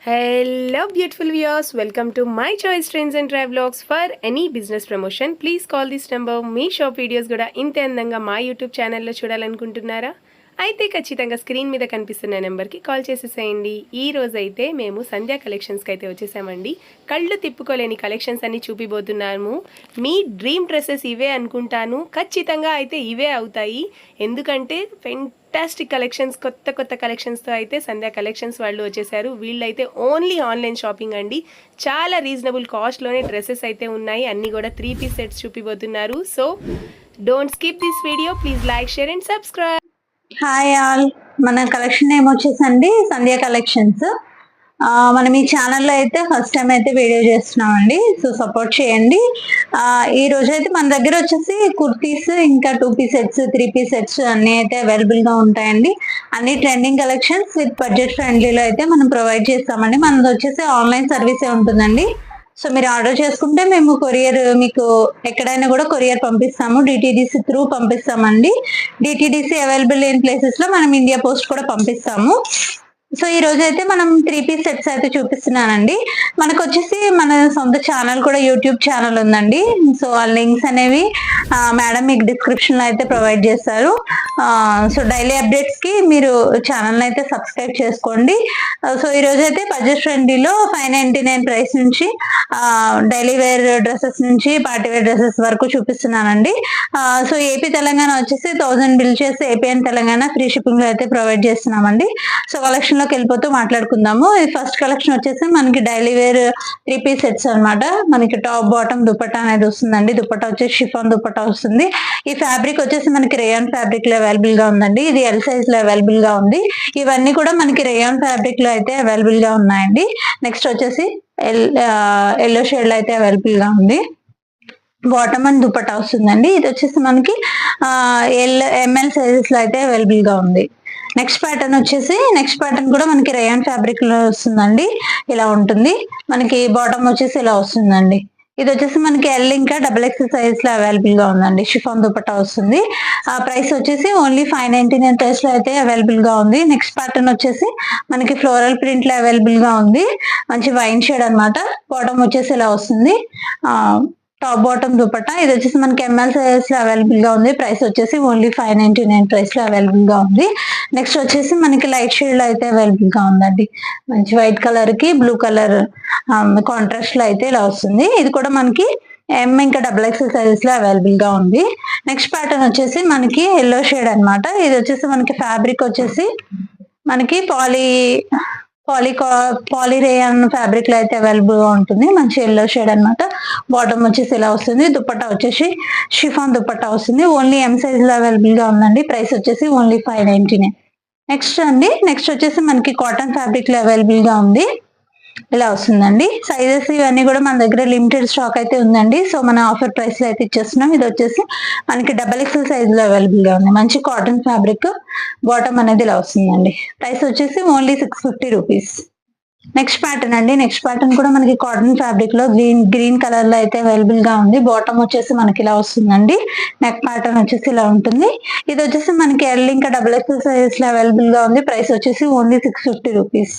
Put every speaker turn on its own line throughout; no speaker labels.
Hello beautiful viewers, welcome to my choice trends and travelogues. For any business promotion please call this number. Me shop videos కూడా ఇంతే అందంగా మా YouTube ఛానల్లో చూడాలనుకుంటున్నారా? అయితే ఖచ్చితంగా screen మీద కనిపిస్తున్న నెంబర్కి కాల్ చేసేసేయండి. ఈ రోజైతే మేము సంధ్యా కలెక్షన్స్కి అయితే వచ్చేసామండి. కళ్ళు తిప్పుకోలేని కలెక్షన్స్ అన్ని చూపిపోతున్నాము. మీ డ్రీమ్ డ్రెస్సెస్ ఇవే అనుకుంటాను, ఖచ్చితంగా అయితే ఇవే అవుతాయి. ఎందుకంటే ఫెంటాస్టిక్ కలెక్షన్స్, కొత్త కలెక్షన్స్తో అయితే సంధ్యా కలెక్షన్స్ వాళ్ళు వచ్చేసారు. వీళ్ళైతే ఓన్లీ ఆన్లైన్ షాపింగ్ అండి. చాలా రీజనబుల్ కాస్ట్లోనే డ్రెస్సెస్ అయితే ఉన్నాయి. అన్నీ కూడా 3 పీస్ సెట్స్ చూపిపోతున్నారు. So don't skip this video, please like, share and subscribe.
Hi all, మన కలెక్షన్ నేమ్ వచ్చేసండి సంధ్యా కలెక్షన్స్. మనం ఈ ఛానల్లో అయితే ఫస్ట్ టైం అయితే వీడియో చేస్తున్నామండి, సో సపోర్ట్ చేయండి. ఈ రోజు అయితే మన దగ్గర వచ్చేసి కుర్తీస్, ఇంకా 2 పీస్ సెట్స్, 3 పీస్ సెట్స్ అన్ని అయితే అవైలబుల్ గా ఉంటాయండి. అన్ని ట్రెండింగ్ కలెక్షన్స్ విత్ బడ్జెట్ ఫ్రెండ్లీలో అయితే మనం ప్రొవైడ్ చేస్తామండి. మనది వచ్చేసి ఆన్లైన్ సర్వీసే ఉంటుందండి. సో మీరు ఆర్డర్ చేసుకుంటే మేము కొరియర్ మీకు ఎక్కడైనా కూడా కొరియర్ పంపిస్తాము. డిటిడిసి త్రూ పంపిస్తామండి. డిటిడిసి అవైలబుల్ లేని ప్లేసెస్ లో మనం ఇండియా పోస్ట్ కూడా పంపిస్తాము. సో ఈ రోజు అయితే మనం 3 పీస్ సెట్స్ అయితే చూపిస్తున్నానండి. మనకు వచ్చేసి మన సొంత ఛానల్ కూడా, యూట్యూబ్ ఛానల్ ఉందండి. సో ఆ లింక్స్ అనేవి మేడం మీకు డిస్క్రిప్షన్ లో అయితే ప్రొవైడ్ చేస్తారు. సో డైలీ అప్డేట్స్ కి మీరు ఛానల్ అయితే సబ్స్క్రైబ్ చేసుకోండి. సో ఈ రోజు అయితే బడ్జెట్ ఫ్రెండ్లీలో 599 ప్రైస్ నుంచి డైలీ వేర్ డ్రెస్సెస్ నుంచి పార్టీ వేర్ డ్రెస్సెస్ వరకు చూపిస్తున్నానండి. సో ఏపీ తెలంగాణ వచ్చేసి 1000 బిల్ చేస్తే AP and Telangana free shipping లో అయితే ప్రొవైడ్ చేస్తున్నామండి. సో కలెక్షన్ లోకి వెళ్ళిపోతూ మాట్లాడుకుందాము. ఈ ఫస్ట్ కలెక్షన్ వచ్చేసి మనకి డైలీ వేర్ 3 పీస్ సెట్స్ అనమాట. మనకి టాప్ బాటమ్ దుపట్టా అనేది వస్తుందండి. దుపట్టా వచ్చేసి షిఫాన్ దుపట్టా వస్తుంది. ఈ ఫ్యాబ్రిక్ వచ్చేసి మనకి రేయాన్ ఫ్యాబ్రిక్ లో అవైలబుల్ గా ఉందండి. ఇది ఎల్ సైజ్ లో అవైలబుల్ గా ఉంది. ఇవన్నీ కూడా మనకి రేయాన్ ఫ్యాబ్రిక్ లో అయితే అవైలబుల్ గా ఉన్నాయండి. నెక్స్ట్ వచ్చేసి ఎల్లో షేడ్ లో అయితే అవైలబుల్ గా ఉంది. బాటమ్ అండ్ దుపట్టా వస్తుందండి. ఇది వచ్చేసి మనకి ఎంఎల్ సైజెస్ లో అయితే అవైలబుల్ గా ఉంది. నెక్స్ట్ ప్యాటర్న్ కూడా మనకి రేయాన్ ఫ్యాబ్రిక్ లో వస్తుందండి. ఇలా ఉంటుంది. మనకి బాటమ్ వచ్చేసి ఇలా వస్తుందండి. ఇది వచ్చేసి మనకి ఎల్ ఇంకా XXL సైజ్ లో అవైలబుల్ గా ఉందండి. షిఫాన్ దుపట్టా వస్తుంది. ఆ ప్రైస్ వచ్చేసి ఓన్లీ 599 ప్రైస్ లో అయితే అవైలబుల్ గా ఉంది. నెక్స్ట్ ప్యాటర్న్ వచ్చేసి మనకి ఫ్లోరల్ ప్రింట్ లో అవైలబుల్ గా ఉంది. మంచి వైన్ షేడ్ అనమాట. బాటమ్ వచ్చేసి ఇలా వస్తుంది. Top bottom dupatta. ఇది వచ్చేసి మనకి ఎంఎల్ సైజ్ లో అవైలబుల్ గా ఉంది. ప్రైస్ వచ్చేసి ఓన్లీ 599 ప్రైస్ లో అవైలబుల్ గా ఉంది. నెక్స్ట్ వచ్చేసి మనకి లైట్ షేడ్ లో అయితే అవైలబుల్ గా ఉందండి. మంచి వైట్ కలర్ కి బ్లూ కలర్ కాంట్రాస్ట్ లో అయితే ఇలా వస్తుంది. ఇది కూడా మనకి ఎం ఇంకా XXL సైజెస్ లో అవైలబుల్ గా ఉంది. నెక్స్ట్ ప్యాటర్న్ వచ్చేసి మనకి ఎల్లో షేడ్ అనమాట. ఇది వచ్చేసి మనకి ఫ్యాబ్రిక్ వచ్చేసి మనకి పాలీరేయన్ ఫ్యాబ్రిక్ లో అయితే అవైలబుల్ గా ఉంటుంది. మంచి ఎల్లో షేడ్ అనమాట. బాటమ్ వచ్చేసి ఇలా వస్తుంది. దుపట్టా వచ్చేసి షిఫాన్ దుపట్టా వస్తుంది. ఓన్లీ ఎం సైజ్ లో అవైలబుల్ గా ఉందండి. ప్రైస్ వచ్చేసి ఓన్లీ 599. నెక్స్ట్ వచ్చేసి మనకి కాటన్ ఫ్యాబ్రిక్ లో అవైలబుల్ గా ఉంది. ఇలా వస్తుందండి. సైజెస్ ఇవన్నీ కూడా మన దగ్గర లిమిటెడ్ స్టాక్ అయితే ఉందండి. సో మన ఆఫర్ ప్రైస్ లో అయితే ఇచ్చేస్తున్నాం. ఇది వచ్చేసి మనకి XXL సైజ్ లో అవైలబుల్ గా ఉంది. మంచి కాటన్ ఫ్యాబ్రిక్. బాటమ్ అనేది ఇలా వస్తుందండి. ప్రైస్ వచ్చేసి ఓన్లీ 650 రూపీస్. నెక్స్ట్ ప్యాటర్న్ కూడా మనకి కాటన్ ఫ్యాబ్రిక్ లో గ్రీన్ కలర్ లో అయితే అవైలబుల్ గా ఉంది. బాటమ్ వచ్చేసి మనకి ఇలా వస్తుందండి. నెక్ ప్యాటర్న్ వచ్చేసి ఇలా ఉంటుంది. ఇది వచ్చేసి మనకి ఎల్ ఇంకా XXL సైజ్ లో అవైలబుల్ గా ఉంది. ప్రైస్ వచ్చేసి ఓన్లీ 650 రూపీస్.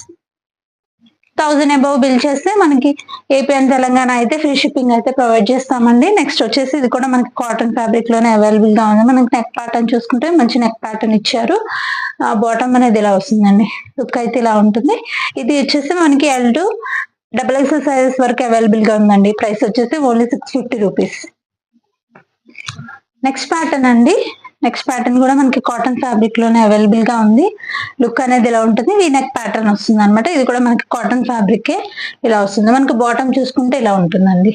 1000 అబౌవ్ బిల్ చేస్తే మనకి ఏపీ అండ్ తెలంగాణ అయితే ఫ్రీ షిప్పింగ్ అయితే ప్రొవైడ్ చేస్తామండి. నెక్స్ట్ వచ్చేసి ఇది కూడా మనకి కాటన్ ఫ్యాబ్రిక్ లోనే అవైలబుల్ గా ఉంది. మనకి నెక్ ప్యాటర్న్ చూసుకుంటే మంచి నెక్ ప్యాటర్న్ ఇచ్చారు. బాటమ్ అనేది ఇలా వస్తుందండి. లుక్ అయితే ఇలా ఉంటుంది. ఇది వచ్చేసి మనకి ఎల్ టు XXL సైజెస్ వరకు అవైలబుల్ గా ఉందండి. ప్రైస్ వచ్చేసి ఓన్లీ 650 రూపీస్. నెక్స్ట్ ప్యాటర్న్ కూడా మనకి కాటన్ ఫ్యాబ్రిక్ లోనే అవైలబుల్ గా ఉంది. లుక్ అనేది ఇలా ఉంటుంది. వీ నెక్ ప్యాటర్న్ వస్తుంది అనమాట. ఇది కూడా మనకి కాటన్ ఫ్యాబ్రిక్ ఇలా వస్తుంది. మనకి బాటమ్ చూసుకుంటే ఇలా ఉంటుందండి.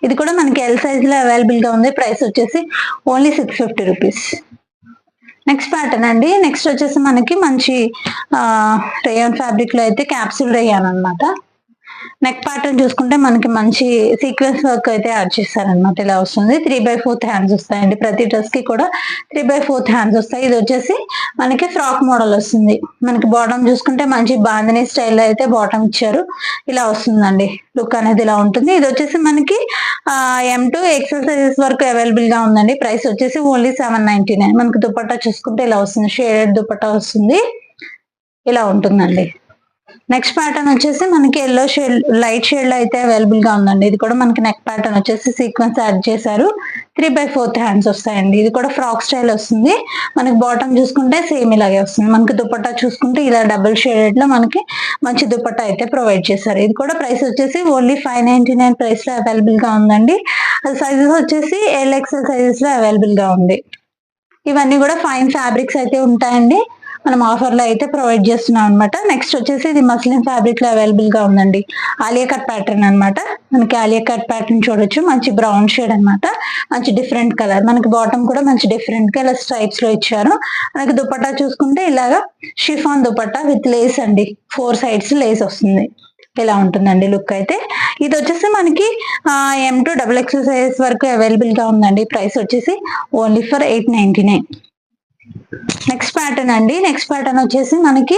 ఇది కూడా మనకి ఎల్ సైజ్ లో అవైలబుల్ గా ఉంది. ప్రైస్ వచ్చేసి ఓన్లీ 650 రూపీస్. నెక్స్ట్ వచ్చేసి మనకి మంచి రేయాన్ ఫ్యాబ్రిక్ లో అయితే క్యాప్సూల్ రేయాన్ అనమాట. నెక్ ప్యాటర్న్ చూసుకుంటే మనకి మంచి సీక్వెన్స్ వర్క్ అయితే యాడ్ చేస్తారనమాట. ఇలా వస్తుంది. 3/4 హ్యాండ్స్ వస్తాయండి. ప్రతి డ్రెస్ కి కూడా 3/4 హ్యాండ్స్ వస్తాయి. ఇది వచ్చేసి మనకి ఫ్రాక్ మోడల్ వస్తుంది. మనకి బాటమ్ చూసుకుంటే మంచి బాందినీ స్టైల్లో అయితే బాటమ్ ఇచ్చారు. ఇలా వస్తుందండి. లుక్ అనేది ఇలా ఉంటుంది. ఇది వచ్చేసి మనకి M to XL సైజెస్ వరకు అవైలబుల్ గా ఉందండి. ప్రైస్ వచ్చేసి ఓన్లీ 799. మనకి దుపట్టా చూసుకుంటే ఇలా వస్తుంది. షేడెడ్ దుపట్టా వస్తుంది. ఇలా ఉంటుందండి. నెక్స్ట్ ప్యాటర్న్ వచ్చేసి మనకి ఎల్లో షేడ్, లైట్ షేడ్ లో అయితే అవైలబుల్ గా ఉందండి. ఇది కూడా మనకి నెక్ ప్యాటర్న్ వచ్చేసి సీక్వెన్స్ యాడ్ చేశారు. 3/4 హ్యాండ్స్ వస్తాయండి. ఇది కూడా ఫ్రాక్ స్టైల్ వస్తుంది. మనకి బాటమ్ చూసుకుంటే సేమ్ ఇలాగే వస్తుంది. మనకి దుపట్టా చూసుకుంటే ఇలా డబుల్ షేడెడ్ లో మనకి మంచి దుపట్టా అయితే ప్రొవైడ్ చేశారు. ఇది కూడా ప్రైస్ వచ్చేసి ఓన్లీ 599 ప్రైస్ లో అవైలబుల్ గా ఉందండి. సైజెస్ వచ్చేసి LXL సైజెస్ లో అవైలబుల్ గా ఉంది. ఇవన్నీ కూడా ఫైన్ ఫ్యాబ్రిక్స్ అయితే ఉంటాయండి. మనం ఆఫర్ లో అయితే ప్రొవైడ్ చేస్తున్నాం అనమాట. నెక్స్ట్ వచ్చేసి ఇది మస్లిన్ ఫ్యాబ్రిక్ లో అవైలబుల్ గా ఉందండి. ఆలియా కట్ ప్యాటర్న్ అనమాట. మనకి ఆలియా కట్ ప్యాటర్న్ చూడొచ్చు. మంచి బ్రౌన్ షేడ్ అనమాట. మంచి డిఫరెంట్ కలర్. మనకి బాటమ్ కూడా మంచి డిఫరెంట్ గా ఇలా స్ట్రైప్స్ లో ఇచ్చారు. మనకి దుపట్టా చూసుకుంటే ఇలాగా షిఫాన్ దుపట్టా విత్ లేస్ అండి. 4 సైడ్స్ లేస్ వస్తుంది. ఇలా ఉంటుందండి లుక్ అయితే. ఇది వచ్చేసి మనకి M to XXL సైజెస్ వరకు అవైలబుల్ గా ఉందండి. ప్రైస్ వచ్చేసి ఓన్లీ ఫర్ 899. నెక్స్ట్ ప్యాటర్న్ అండి. నెక్స్ట్ ప్యాటర్న్ వచ్చేసి మనకి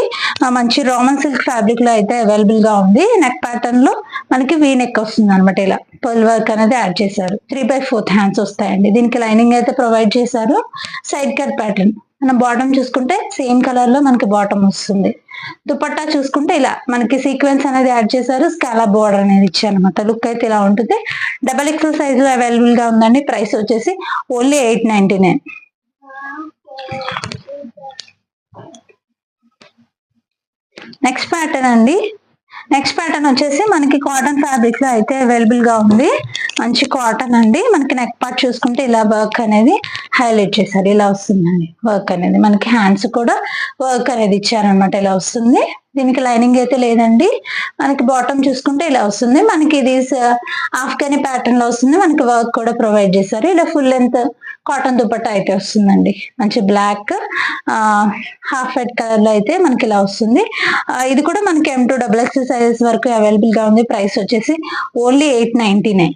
మంచి రోమన్ సిల్క్ ఫ్యాబ్రిక్ లో అయితే అవైలబుల్ గా ఉంది. నెక్ ప్యాటర్న్ లో మనకి వీ నెక్ వస్తుంది అనమాట. ఇలా పర్ల్ వర్క్ అనేది యాడ్ చేశారు. 3/4 హ్యాండ్స్ వస్తాయండి. దీనికి లైనింగ్ అయితే ప్రొవైడ్ చేశారు. Side cut pattern. మనం బాటమ్ చూసుకుంటే సేమ్ కలర్ లో మనకి బాటమ్ వస్తుంది. దుపట్టా చూసుకుంటే ఇలా మనకి సీక్వెన్స్ అనేది యాడ్ చేశారు. స్కాలప్ బోర్డర్ అనేది ఇచ్చారు అనమాట. లుక్ అయితే ఇలా ఉంటుంది. XXL సైజు అవైలబుల్ గా ఉందండి. ప్రైస్ వచ్చేసి ఓన్లీ 899. నెక్స్ట్ ప్యాటర్న్ అండి. నెక్స్ట్ ప్యాటర్న్ వచ్చేసి మనకి కాటన్ ఫ్యాబ్రిక్ లో అయితే అవైలబుల్ గా ఉంది. మంచి కాటన్ అండి. మనకి నెక్ పార్ట్ చూసుకుంటే ఇలా వర్క్ అనేది హైలైట్ చేశారు. ఇలా వస్తుందండి వర్క్ అనేది. మనకి హ్యాండ్స్ కూడా వర్క్ అనేది ఇచ్చారనమాట. ఇలా వస్తుంది. దీనికి లైనింగ్ అయితే లేదండి. మనకి బాటమ్ చూసుకుంటే ఇలా వస్తుంది. మనకి ఇది ఆఫ్ఘనీ ప్యాటర్న్ లో వస్తుంది. మనకి వర్క్ కూడా ప్రొవైడ్ చేశారు. ఇలా ఫుల్ లెంత్ కాటన్ దుపట్టా అయితే వస్తుందండి. మంచి బ్లాక్ హాఫ్ వైట్ కలర్ లో అయితే మనకి ఇలా వస్తుంది. ఇది కూడా మనకి M to XXL సైజెస్ వరకు అవైలబుల్ గా ఉంది. ప్రైస్ వచ్చేసి ఓన్లీ 899.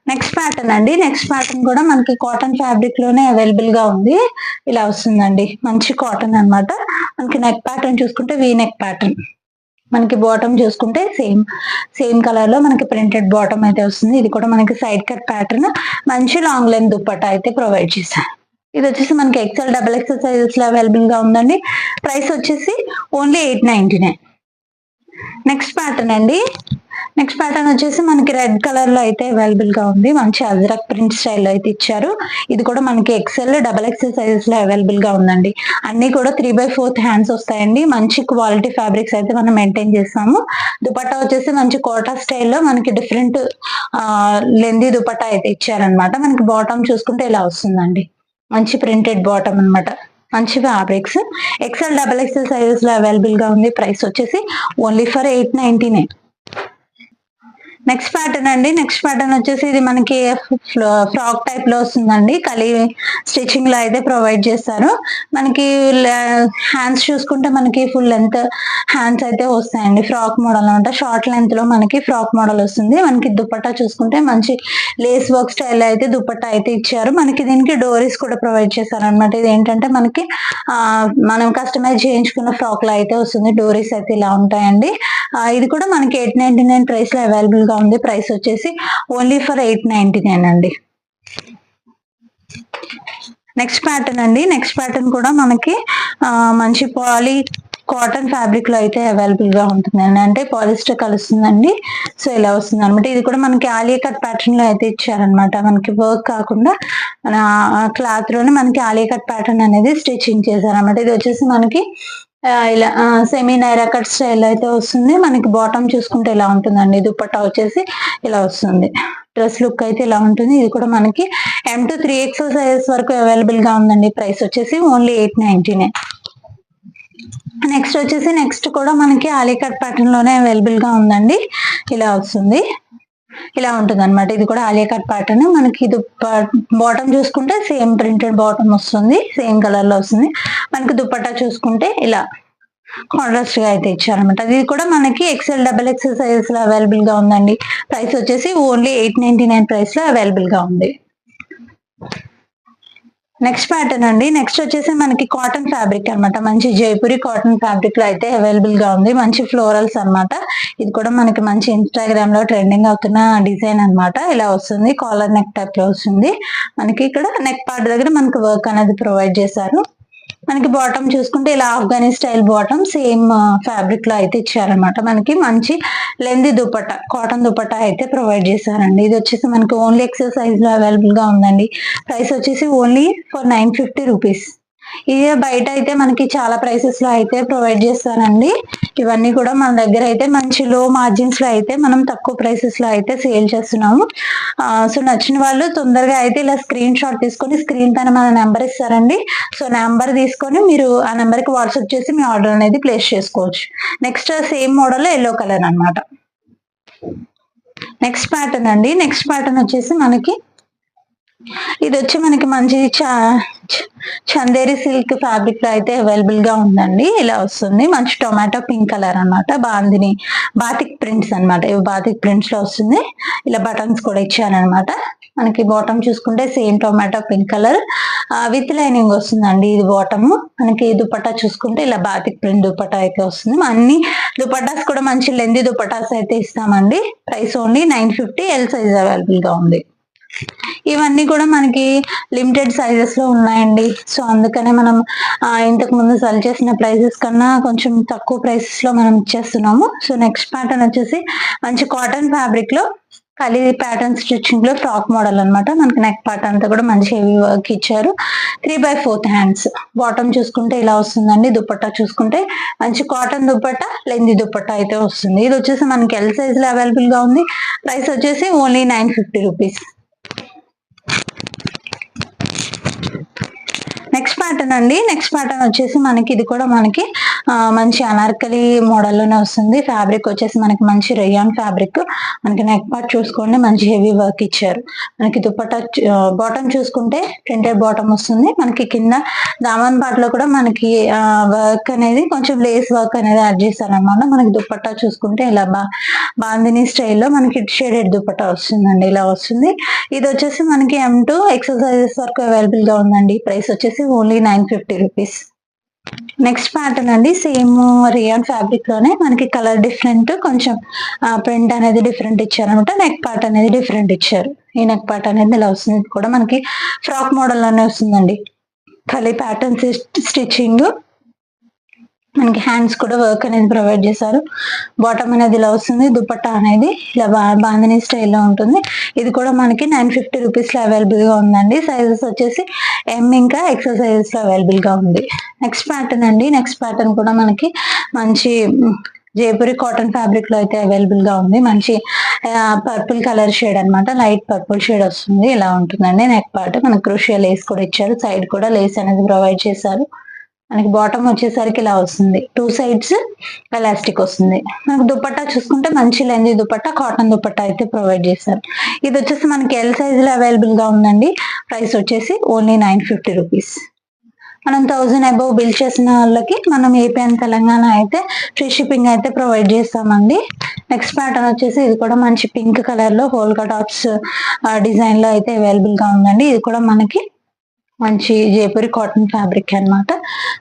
నెక్స్ట్ ప్యాటర్న్ అండి. నెక్స్ట్ ప్యాటర్న్ కూడా మనకి కాటన్ ఫ్యాబ్రిక్ లోనే అవైలబుల్ గా ఉంది. ఇలా వస్తుందండి. మంచి కాటన్ అన్నమాట. మనకి నెక్ ప్యాటర్న్ చూసుకుంటే వీ నెక్ ప్యాటర్న్. మనకి బాటమ్ చూసుకుంటే సేమ్ కలర్ లో మనకి ప్రింటెడ్ బాటమ్ అయితే వస్తుంది. ఇది కూడా మనకి సైడ్ కట్ ప్యాటర్న్. మంచి లాంగ్ లెంత్ దుపట్టా అయితే ప్రొవైడ్ చేశారు. ఇది వచ్చేసి మనకి XL XXL సైజెస్ లో అవైలబుల్ గా ఉందండి. ప్రైస్ వచ్చేసి ఓన్లీ 899. నెక్స్ట్ ప్యాటర్న్ అండి. నెక్స్ట్ ప్యాటర్న్ వచ్చేసి మనకి రెడ్ కలర్ లో అయితే అవైలబుల్ గా ఉంది. మంచి అజ్రక్ ప్రింట్ స్టైల్ అయితే ఇచ్చారు. ఇది కూడా మనకి XL XXL సైజెస్ లో అవైలబుల్ గా ఉందండి. అన్ని కూడా 3/4 హ్యాండ్స్ వస్తాయండి. మంచి క్వాలిటీ ఫ్యాబ్రిక్స్ అయితే మనం మెయింటైన్ చేస్తాము. దుపట్టా వచ్చేసి మంచి కోటా స్టైల్లో మనకి డిఫరెంట్ లెందీ దుపట్టా అయితే ఇచ్చారనమాట. మనకి బాటమ్ చూసుకుంటే ఇలా వస్తుందండి. మంచి ప్రింటెడ్ బాటమ్ అన్నమాట. మంచి ఫ్యాబ్రిక్స్. XL XXL సైజెస్ లో అవైలబుల్ గా ఉంది. ప్రైస్ వచ్చేసి ఓన్లీ ఫర్ 899. నెక్స్ట్ ప్యాటర్న్ అండి. నెక్స్ట్ ప్యాటర్న్ వచ్చేసి ఇది మనకి ఫ్రాక్ టైప్ లో వస్తుందండి. కలీ స్టిచ్చింగ్ లో అయితే ప్రొవైడ్ చేస్తారు. మనకి హ్యాండ్స్ చూసుకుంటే మనకి ఫుల్ లెంత్ హ్యాండ్స్ అయితే వస్తాయండి. ఫ్రాక్ మోడల్ అనమాట. షార్ట్ లెంత్ లో మనకి ఫ్రాక్ మోడల్ వస్తుంది. మనకి దుపట్టా చూసుకుంటే మంచి లేస్ వర్క్ స్టైల్ అయితే దుపట్టా అయితే ఇచ్చారు. మనకి దీనికి డోరీస్ కూడా ప్రొవైడ్ చేశారు అనమాట. ఇది ఏంటంటే మనకి మనం కస్టమైజ్ చేయించుకున్న ఫ్రాక్ లో అయితే వస్తుంది. డోరీస్ అయితే ఇలా ఉంటాయండి. ఇది కూడా మనకి 899 ప్రైస్ లో అవైలబుల్ గా ఉంది. ప్రైస్ వచ్చేసి ఓన్లీ ఫర్ 899 అండి. నెక్స్ట్ ప్యాటర్న్ అండి. నెక్స్ట్ ప్యాటర్న్ కూడా మనకి మంచి పాలీ కాటన్ ఫ్యాబ్రిక్ లో అయితే అవైలబుల్ గా ఉంటుందండి. అంటే పాలిస్టర్ కలుస్తుందండి. సో ఇలా వస్తుంది అనమాట. ఇది కూడా మనకి ఆలియా కట్ ప్యాటర్న్ లో అయితే ఇచ్చారనమాట. మనకి వర్క్ కాకుండా మన క్లాత్ లోనే మనకి ఆలియా కట్ ప్యాటర్న్ అనేది స్టిచ్చింగ్ చేశారనమాట. ఇది వచ్చేసి మనకి ఇలా సెమీ నైరా కట్ స్టైల్ అయితే వస్తుంది. మనకి బాటమ్ చూసుకుంటే ఇలా ఉంటుందండి. దుపట్టా వచ్చేసి ఇలా వస్తుంది. డ్రెస్ లుక్ అయితే ఇలా ఉంటుంది. ఇది కూడా మనకి M to 3XL సైజెస్ వరకు అవైలబుల్ గా ఉందండి. ప్రైస్ వచ్చేసి ఓన్లీ 899. నెక్స్ట్ వచ్చేసి నెక్స్ట్ కూడా మనకి ఆలియా కట్ ప్యాటర్న్ లోనే అవైలబుల్ గా ఉందండి. ఇలా వస్తుంది. ఇలా ఉంటుంది అనమాట. ఇది కూడా ఆలియా కట్ ప్యాటర్న్. మనకి ఇది బాటమ్ చూసుకుంటే సేమ్ ప్రింటెడ్ బాటమ్ వస్తుంది. సేమ్ కలర్ లో వస్తుంది. మనకి దుపట్టా చూసుకుంటే ఇలా కాంట్రాస్ట్ గా అయితే ఇచ్చారనమాట. ఇది కూడా మనకి XL XXL సైజెస్ లో అవైలబుల్ గా ఉందండి. ప్రైస్ వచ్చేసి ఓన్లీ 899 ప్రైస్ లో అవైలబుల్ గా ఉంది. నెక్స్ట్ ప్యాటర్న్ అండి. నెక్స్ట్ వచ్చేసి మనకి కాటన్ ఫ్యాబ్రిక్ అనమాట. మంచి జైపూరి కాటన్ ఫ్యాబ్రిక్ లో అయితే అవైలబుల్ గా ఉంది. మంచి ఫ్లోరల్స్ అనమాట. ఇది కూడా మనకి మంచి ఇన్స్టాగ్రామ్ లో ట్రెండింగ్ అవుతున్న డిజైన్ అనమాట. ఇలా వస్తుంది. కాలర్ నెక్ టైప్ లో వస్తుంది. మనకి ఇక్కడ నెక్ పార్ట్ దగ్గర మనకి వర్క్ అనేది ప్రొవైడ్ చేశారు. మనకి బాటమ్ చూసుకుంటే ఇలా Afghani style bottom same fabric లో అయితే ఇచ్చారనమాట. మనకి మంచి లెంది దుపట్టా, కాటన్ దుపట్టా అయితే ప్రొవైడ్ చేశారండి. ఇది వచ్చేసి మనకి ఓన్లీ ఎక్సెల్ సైజ్ లో అవైలబుల్ గా ఉందండి. ప్రైస్ వచ్చేసి ఓన్లీ ఫర్ 950 రూపీస్. ఇది బయట అయితే మనకి చాలా ప్రైసెస్ లో అయితే ప్రొవైడ్ చేస్తారండి. ఇవన్నీ కూడా మన దగ్గర అయితే మంచి లో మార్జిన్స్ లో అయితే మనం తక్కువ ప్రైసెస్ లో అయితే సేల్ చేస్తున్నాము. సో నచ్చిన వాళ్ళు తొందరగా అయితే ఇలా స్క్రీన్ షాట్ తీసుకొని స్క్రీన్ పైన మన నెంబర్ ఇస్తారండి. సో నెంబర్ తీసుకొని మీరు ఆ నెంబర్ కి వాట్సాప్ చేసి మీ ఆర్డర్ అనేది ప్లేస్ చేసుకోవచ్చు. Next same model yellow colour అన్నమాట. నెక్స్ట్ ప్యాటర్న్ అండి. నెక్స్ట్ ప్యాటర్న్ వచ్చేసి మనకి ఇది వచ్చి మనకి మంచి చందేరి సిల్క్ ఫ్యాబ్రిక్ లో అయితే అవైలబుల్ గా ఉందండి. ఇలా వస్తుంది మంచి టొమాటో పింక్ కలర్ అన్నమాట. బాందిని బాతిక్ ప్రింట్స్ అన్నమాట. ఇవి బాతిక్ ప్రింట్స్ లో వస్తుంది. ఇలా బటన్స్ కూడా ఇచ్చారనమాట. మనకి బాటమ్ చూసుకుంటే same tomato pink colour with lining వస్తుందండి. ఇది బాటమ్. మనకి దుపట్టా చూసుకుంటే ఇలా బాతిక్ ప్రింట్ దుపట్టా అయితే వస్తుంది. అన్ని దుపట్టాస్ కూడా మంచి లెంది దుపట్టాస్ అయితే ఇస్తామండి. Price only 950. L size available గా ఉంది. ఇవన్నీ కూడా మనకి లిమిటెడ్ సైజెస్ లో ఉన్నాయండి. సో అందుకనే మనం ఇంతకు ముందు సెల్ చేసిన ప్రైసెస్ కన్నా కొంచెం తక్కువ ప్రైసెస్ లో మనం ఇచ్చేస్తున్నాము. సో నెక్స్ట్ ప్యాటర్న్ వచ్చేసి మంచి కాటన్ ఫ్యాబ్రిక్ లో కలీ ప్యాటర్న్ స్టిచ్చింగ్ లో ఫ్రాక్ మోడల్ అన్నమాట. మనకి నెక్ పార్ట్ అంతా కూడా మంచి హెవీ వర్క్ ఇచ్చారు. 3/4 హ్యాండ్స్. బాటమ్ చూసుకుంటే ఇలా వస్తుందండి. దుపట్టా చూసుకుంటే మంచి కాటన్ దుపట్టా, లెంది దుపట్టా అయితే వస్తుంది. ఇది వచ్చేసి మనకి ఎల్ సైజ్ లో అవైలబుల్ గా ఉంది. ప్రైస్ వచ్చేసి ఓన్లీ 950 రూపీస్. నెక్స్ట్ ప్యాటర్న్ అండి. నెక్స్ట్ ప్యాటర్న్ వచ్చేసి మనకి ఇది కూడా మనకి మంచి అనార్కలి మోడల్లోనే వస్తుంది. ఫ్యాబ్రిక్ వచ్చేసి మనకి మంచి రేయాన్ ఫ్యాబ్రిక్. మనకి నెక్ పార్ట్ చూసుకోండి మంచి హెవీ వర్క్ ఇచ్చారు. మనకి దుపట్టా బాటమ్ చూసుకుంటే ప్రింటెడ్ బాటమ్ వస్తుంది. మనకి కింద దామన్ పార్ట్ లో కూడా మనకి వర్క్ అనేది కొంచెం లేస్ వర్క్ అనేది యాడ్ చేస్తారనమాట. మనకి దుపట్టా చూసుకుంటే ఇలా బాందిని స్టైల్లో మనకి షేడెడ్ దుపట్టా వస్తుందండి. ఇలా వస్తుంది. ఇది వచ్చేసి మనకి M2 ఎక్సర్సైజెస్ వరకు అవైలబుల్ గా ఉందండి. ప్రైస్ వచ్చేసి ఓన్లీ 950 రూపీస్. నెక్స్ట్ ప్యాటర్న్ అండి. సేమ్ రియాన్ ఫ్యాబ్రిక్ లోనే మనకి కలర్ డిఫరెంట్, కొంచెం ప్రింట్ అనేది డిఫరెంట్ ఇచ్చారనమాట. నెక్ పార్ట్ అనేది డిఫరెంట్ ఇచ్చారు. ఈ నెక్ పార్ట్ అనేది ఇలా వస్తుంది. ఇది కూడా మనకి ఫ్రాక్ మోడల్ లోనే వస్తుందండి. కలీ ప్యాటర్న్ స్టిచ్చింగ్. మనకి హ్యాండ్స్ కూడా వర్క్ అనేది ప్రొవైడ్ చేశారు. బాటమ్ అనేది ఇలా వస్తుంది. దుపట్టా అనేది ఇలా బాందిని స్టైల్లో ఉంటుంది. ఇది కూడా మనకి 950 రూపీస్ లో అవైలబుల్ గా ఉందండి. సైజెస్ వచ్చేసి M ఇంకా ఎక్సెల్ సైజెస్ లో అవైలబుల్ గా ఉంది. నెక్స్ట్ ప్యాటర్న్ అండి. నెక్స్ట్ ప్యాటర్న్ కూడా మనకి మంచి జైపూరి కాటన్ ఫ్యాబ్రిక్ లో అయితే అవైలబుల్ గా ఉంది. మంచి పర్పుల్ కలర్ షేడ్ అన్నమాట. లైట్ పర్పుల్ షేడ్ వస్తుంది. ఇలా ఉంటుందండి. నెక్ పార్ట్ మనకి క్రూషియల్ లేస్ కూడా ఇచ్చారు. సైడ్ కూడా లేస్ అనేది ప్రొవైడ్ చేశారు. మనకి బాటమ్ వచ్చేసరికి ఇలా వస్తుంది. 2 సైడ్స్ ఎలాస్టిక్ వస్తుంది. మనకు దుపట్టా చూసుకుంటే మంచి లెంది దుపట్టా, కాటన్ దుపట్టా అయితే ప్రొవైడ్ చేశారు. ఇది వచ్చేసి మనకి ఎల్ సైజ్ లో అవైలబుల్ గా ఉందండి. ప్రైస్ వచ్చేసి ఓన్లీ 950 రూపీస్. మనం 1000 అబౌవ్ బిల్ చేసిన వాళ్ళకి మనం ఏపీ అండ్ తెలంగాణ అయితే ఫ్రీ షిప్పింగ్ అయితే ప్రొవైడ్ చేస్తామండి. నెక్స్ట్ ప్యాటర్న్ వచ్చేసి ఇది కూడా మంచి పింక్ కలర్ లో హోల్కా డాట్స్ డిజైన్ లో అయితే అవైలబుల్ గా ఉందండి. ఇది కూడా మనకి మంచి జైపూరి కాటన్ ఫ్యాబ్రిక్ అన్నమాట.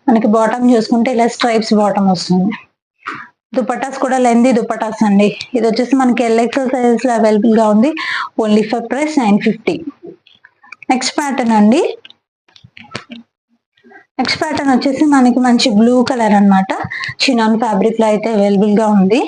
మనకి బాటమ్ చూసుకుంటే ఇలా స్ట్రైప్స్ బాటమ్ వస్తుంది. దుపట్టాస్ కూడా లెంది దుపట్టాస్ అండి. ఇది వచ్చేసి మనకి ఎల్ఎక్సెల్ సైజెస్ లో అవైలబుల్ గా ఉంది. Only for price 950. Next pattern అండి. నెక్స్ట్ ప్యాటర్న్ వచ్చేసి మనకి మంచి బ్లూ కలర్ అన్నమాట. చినాన్ ఫ్యాబ్రిక్ లో అయితే అవైలబుల్ గా ఉంది.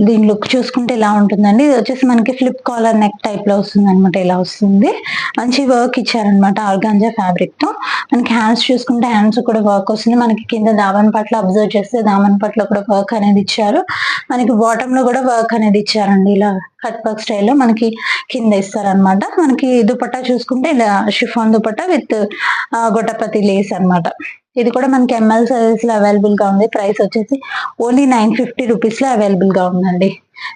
దీని లుక్ చూసుకుంటే ఇలా ఉంటుందండి. ఇది వచ్చేసి మనకి ఫ్లిప్ కాలర్ నెక్ టైప్ లో వస్తుంది అనమాట. ఇలా వస్తుంది. మంచి వర్క్ ఇచ్చారనమాట ఆర్గాంజా ఫ్యాబ్రిక్ తో. మనకి హ్యాండ్స్ చూసుకుంటే హ్యాండ్స్ కూడా వర్క్ వస్తుంది. మనకి కింద దామన్ పట్ల అబ్జర్వ్ చేస్తే దామన్ పట్ల కూడా వర్క్ అనేది ఇచ్చారు. మనకి బాటమ్ లో కూడా వర్క్ అనేది ఇచ్చారండి. ఇలా కట్ వర్క్ స్టైల్లో మనకి కింద ఇస్తారనమాట. మనకి దుపట్టా చూసుకుంటే ఇలా షిఫాన్ దుపట్టా విత్ గొట్టపతి లేస్ అన్నమాట. ఇది కూడా మనకి ఎంఎల్ సైజెస్ లో అవైలబుల్ గా ఉంది. ప్రైస్ వచ్చేసి ఓన్లీ 950 రూపీస్ లో అవైలబుల్ గా ఉందండి.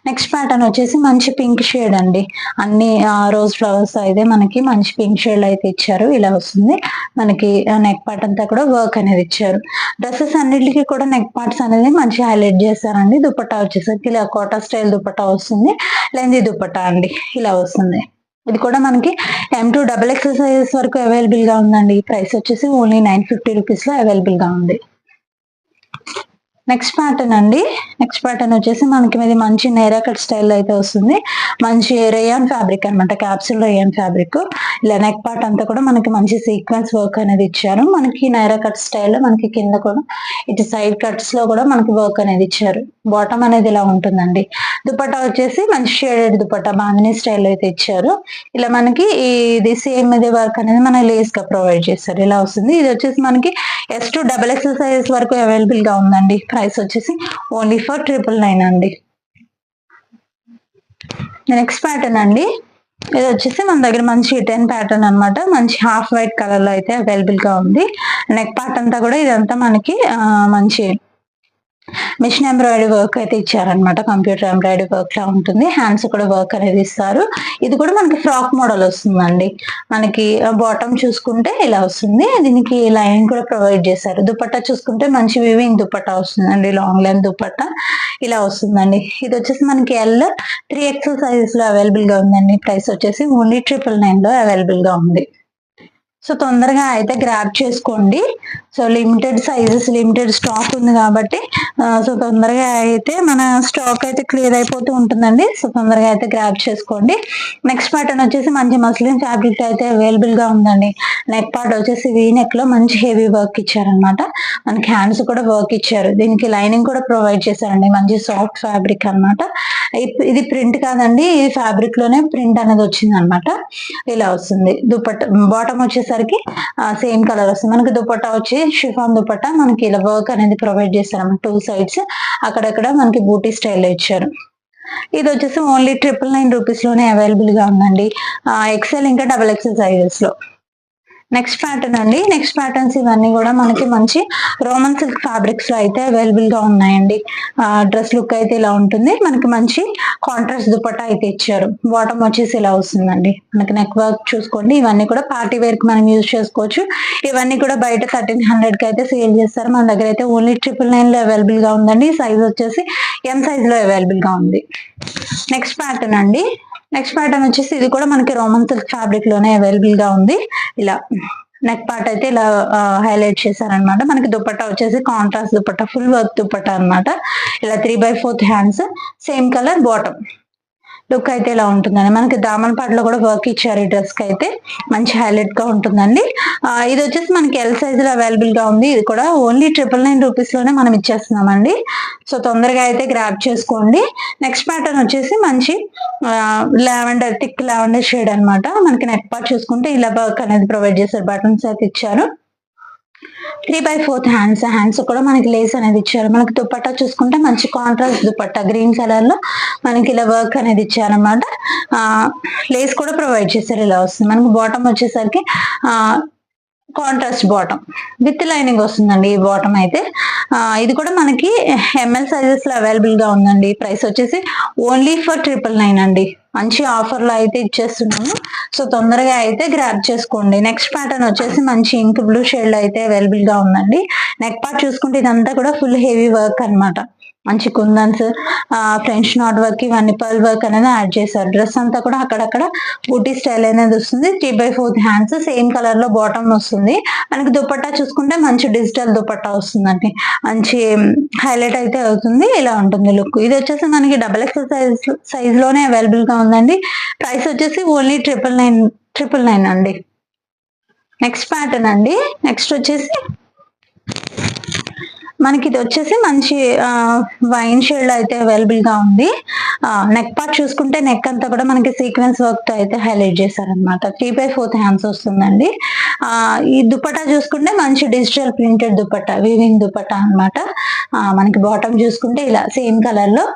నెక్స్ట్ ప్యాటర్న్ వచ్చేసి మంచి పింక్ షేడ్ అండి. అన్ని రోజ్ ఫ్లవర్స్ అయితే మనకి మంచి పింక్ షేడ్ అయితే ఇచ్చారు. ఇలా వస్తుంది. మనకి నెక్ పార్ట్ అంతా కూడా వర్క్ అనేది ఇచ్చారు. డ్రెస్సెస్ అన్నిటికీ కూడా నెక్ పార్ట్స్ అనేది మంచి హైలైట్ చేస్తారండి. దుపట్టా వచ్చేసరికి ఇలా కోటా స్టైల్ దుపట్టా వస్తుంది. లెంది దుపట్టా అండి. ఇలా వస్తుంది. ఇది కూడా మనకి M2 XXL సైజెస్ వరకు అవైలబుల్ గా ఉందండి. ప్రైస్ వచ్చేసి ఓన్లీ 950 రూపీస్ లో అవైలబుల్ గా ఉంది. నెక్స్ట్ ప్యాటర్న్ అండి. నెక్స్ట్ ప్యాటర్న్ వచ్చేసి మనకి ఇది మంచి నైరా కట్ స్టైల్ అయితే వస్తుంది. మంచి రేయాన్ ఫ్యాబ్రిక్ అనమాట, క్యాప్సూల్ రేయాన్ ఫ్యాబ్రిక్. ఇలా నెక్ పార్ట్ అంతా కూడా మనకి మంచి సీక్వెన్స్ వర్క్ అనేది ఇచ్చారు. మనకి నైరా కట్ స్టైల్ మనకి కింద కూడా ఇటు సైడ్ కట్స్ లో కూడా మనకి వర్క్ అనేది ఇచ్చారు. బాటమ్ అనేది ఇలా ఉంటుందండి. దుపట్టా వచ్చేసి మంచి షేడెడ్ దుపట్టా బాందిని స్టైల్ అయితే ఇచ్చారు. ఇలా మనకి ఇది సేమ్ ఇది వర్క్ అనేది మన లేస్ గా ప్రొవైడ్ చేస్తారు. ఇలా వస్తుంది. ఇది వచ్చేసి మనకి S2 XXL సైజెస్ వరకు అవైలబుల్ గా ఉందండి. ప్రైస్ వచ్చేసి ఓన్లీ ఫర్ 999 అండి. నెక్స్ట్ ప్యాటర్న్ అండి. ఇది వచ్చేసి మన దగ్గర మంచి 10 ప్యాటర్న్ అనమాట. మంచి హాఫ్ వైట్ కలర్ లో అయితే అవైలబుల్ గా ఉంది. నెక్ పార్ట్ అంతా కూడా ఇదంతా మనకి మంచి మిషన్ ఎంబ్రాయిడరీ వర్క్ అయితే ఇచ్చారనమాట. కంప్యూటర్ ఎంబ్రాయిడరీ వర్క్ లా ఉంటుంది. హ్యాండ్స్ కూడా వర్క్ అనేది ఇస్తారు. ఇది కూడా మనకి ఫ్రాక్ మోడల్ వస్తుందండి. మనకి బాటమ్ చూసుకుంటే ఇలా వస్తుంది. దీనికి లైనింగ్ కూడా ప్రొవైడ్ చేశారు. దుపట్టా చూసుకుంటే మంచి వివింగ్ దుపట్టా వస్తుందండి. లాంగ్ లెంత్ దుపట్టా ఇలా వస్తుందండి. ఇది వచ్చేసి మనకి L3XL సైజెస్ లో అవైలబుల్ గా ఉందండి. ప్రైస్ వచ్చేసి ఓన్లీ 999 లో అవైలబుల్ గా ఉంది. సో తొందరగా అయితే గ్రాబ్ చేసుకోండి. So limited sizes, limited stock ఉంది కాబట్టి సో తొందరగా అయితే మన స్టాక్ అయితే క్లియర్ అయిపోతూ ఉంటుందండి. సో తొందరగా అయితే గ్రాబ్ చేసుకోండి. నెక్స్ట్ ప్యాటర్న్ వచ్చేసి మంచి మస్లిన్ ఫ్యాబ్రిక్ అయితే అవైలబుల్ గా ఉందండి. నెక్ పార్ట్ వచ్చేసి వీ నెక్ లో మంచి హెవీ వర్క్ ఇచ్చారనమాట. మనకి హ్యాండ్స్ కూడా వర్క్ ఇచ్చారు. దీనికి లైనింగ్ కూడా ప్రొవైడ్ చేశారండి. మంచి సాఫ్ట్ ఫ్యాబ్రిక్ అనమాట. ఇది ప్రింట్ కాదండి, ఇది ఫ్యాబ్రిక్ లోనే ప్రింట్ అనేది వచ్చింది అనమాట. ఇలా వస్తుంది. దుపట్టా బాటమ్ వచ్చేసరికి సేమ్ కలర్ వస్తుంది. మనకి దుపట్టా వచ్చి షిఫాన్ దుపట్టా మనకి ఇలా వర్క్ అనేది ప్రొవైడ్ చేస్తారు అన్నమాట. 2 సైడ్స్ అక్కడక్కడ మనకి బూటీ స్టైల్ ఇచ్చారు. ఇది వచ్చేసి ఓన్లీ 999 రూపీస్ లోనే అవైలబుల్ గా ఉందండి. XL ఇంకా XXL సైజెస్ లో. నెక్స్ట్ ప్యాటర్న్ అండి. నెక్స్ట్ ప్యాటర్న్స్ ఇవన్నీ కూడా మనకి మంచి రోమన్ సిల్క్ ఫ్యాబ్రిక్స్ లో అయితే అవైలబుల్ గా ఉన్నాయండి. డ్రెస్ లుక్ అయితే ఇలా ఉంటుంది. మనకి మంచి కాంట్రాస్ట్ దుపట్టా అయితే ఇచ్చారు. బాటమ్ వచ్చేసి ఇలా వస్తుందండి. మనకి నెక్ వర్క్ చూసుకోండి. ఇవన్నీ కూడా పార్టీ వేర్ కి మనం యూజ్ చేసుకోవచ్చు. ఇవన్నీ కూడా బయట 1300 కి అయితే సేల్ చేస్తారు. మన దగ్గర అయితే ఓన్లీ 999 లో అవైలబుల్ గా ఉందండి. సైజ్ వచ్చేసి M సైజ్ లో అవైలబుల్ గా ఉంది. నెక్స్ట్ ప్యాటర్న్ అండి. నెక్స్ట్ ప్యాటర్న్ వచ్చేసి ఇది కూడా మనకి రోమన్ సిల్క్ ఫ్యాబ్రిక్ లోనే అవైలబుల్ గా ఉంది. ఇలా నెక్ పార్ట్ అయితే ఇలా హైలైట్ చేశారనమాట. మనకి దుపట్టా వచ్చేసి contrast dupatta, full work dupatta అనమాట. ఇలా 3/4 hands, same colour bottom. Look అయితే ఇలా ఉంటుందండి. మనకి దామన్ పాటలో కూడా వర్క్ ఇచ్చారు. ఈ డ్రెస్ కి అయితే మంచి హైలైట్ గా ఉంటుందండి. ఇది వచ్చేసి మనకి L సైజ్ లో అవైలబుల్ గా ఉంది. ఇది కూడా ఓన్లీ 999 రూపీస్ లోనే మనం ఇచ్చేస్తున్నామండి. సో తొందరగా అయితే గ్రాబ్ చేసుకోండి. నెక్స్ట్ ప్యాటర్న్ వచ్చేసి మంచి లావెండర్, థిక్ లావెండర్ షేడ్ అనమాట. మనకి నెక్ పార్ట్ చూసుకుంటే ఇలా వర్క్ అనేది ప్రొవైడ్ చేశారు. బటన్స్ అయితే ఇచ్చారు. 3/4 హ్యాండ్స్ కూడా మనకి లేస్ అనేది ఇచ్చారు. మనకి దుపట్టా చూసుకుంటే మంచి కాంట్రాస్ట్ దుపట్టా గ్రీన్ కలర్ లో మనకి ఇలా వర్క్ అనేది ఇచ్చారనమాట. లేస్ కూడా ప్రొవైడ్ చేశారు. ఇలా వస్తుంది. మనకి బాటమ్ వచ్చేసరికి కాంట్రాస్ట్ బాటమ్ విత్ లైనింగ్ వస్తుందండి. ఈ బాటమ్ అయితే ఇది కూడా మనకి ML సైజెస్ లో అవైలబుల్ గా ఉందండి. ప్రైస్ వచ్చేసి ఓన్లీ ఫర్ 999 అండి. మంచి ఆఫర్ లో అయితే ఇచ్చేస్తున్నాము. సో తొందరగా అయితే గ్రాబ్ చేసుకోండి. నెక్స్ట్ ప్యాటర్న్ వచ్చేసి మంచి ఇంక్ బ్లూ షేడ్ లో అయితే అవైలబుల్ గా ఉందండి. నెక్ పార్ట్ చూసుకుంటే ఇదంతా కూడా ఫుల్ హెవీ వర్క్ అన్నమాట. మంచి కుందన్స్, ఫ్రెంచ్ నాట్ వర్క్, ఇవన్నీ పర్ల్ వర్క్ అనేది యాడ్ చేశారు. డ్రెస్ అంతా కూడా అక్కడక్కడ బూటీ స్టైల్ అనేది వస్తుంది. 3/4 హ్యాండ్స్, సేమ్ కలర్ లో బాటమ్ వస్తుంది. మనకి దుపట్టా చూసుకుంటే మంచి డిజిటల్ దుపట్టా వస్తుందండి. మంచి హైలైట్ అయితే అవుతుంది. ఇలా ఉంటుంది లుక్. ఇది వచ్చేసి మనకి XXL సైజ్ లోనే అవైలబుల్ గా ఉందండి. ప్రైస్ వచ్చేసి ఓన్లీ 999 అండి. నెక్స్ట్ ప్యాటర్న్ అండి. నెక్స్ట్ వచ్చేసి మనకి ఇది వచ్చేసి మంచి వైన్ షేడ్ లో అయితే అవైలబుల్ గా ఉంది. నెక్ పార్ట్ చూసుకుంటే నెక్ అంతా కూడా మనకి సీక్వెన్స్ వర్క్ తో అయితే హైలైట్ చేశారనమాట. 3/4 హ్యాండ్స్ వస్తుందండి. ఈ దుపట్టా చూసుకుంటే మంచి digital printed dupatta, weaving dupatta అనమాట. మనకి బాటమ్ చూసుకుంటే ఇలా సేమ్ కలర్ లో